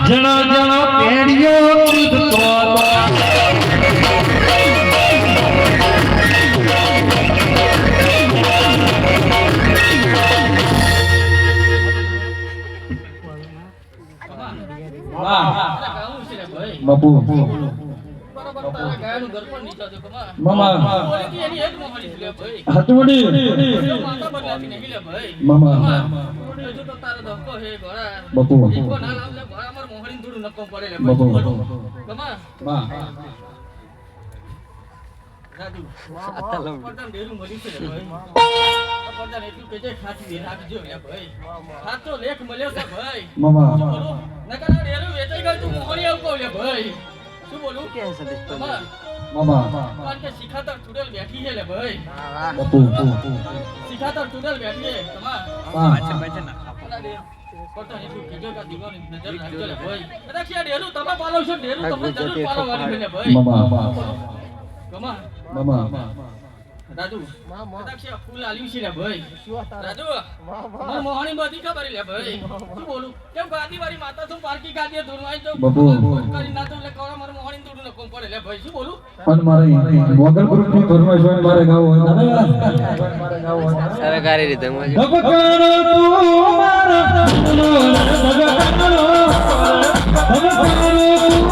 જણા જણા પેડીઓ બાપુ મામા હતવડી મામા બાપુ બાપુ શિખાતર ચુડેલ બેઠી છે લે ભાઈ બાપુ શિખાતર ચુડેલ બેઠી છે તમા કોટા એટલું કીધો કે દીવાની નજર રાખજો લે ભાઈ કદાચ આ ડેરું તમે પાલો છો ડેરું તમને જરૂર પાલવાની છે ભાઈ કમા રાજુ કદાચ આ ફૂલ આલ્યું છે લે ભાઈ રાજુ માર મોહણી બધી ખબર લે ભાઈ શું બોલું કેમ ગાદી વાળી માતા શું પારકી ગાદી દૂરવાઈ જો બાપુ કરી ના તો લે કવરા માર મોહણી દૂર નકો પડે લે ભાઈ શું બોલું પણ મારે મોગલ ગ્રુપ ની ધર્મ જોઈને મારે ગાવ હોય સરકારી રીતે ભગવાન તું મારા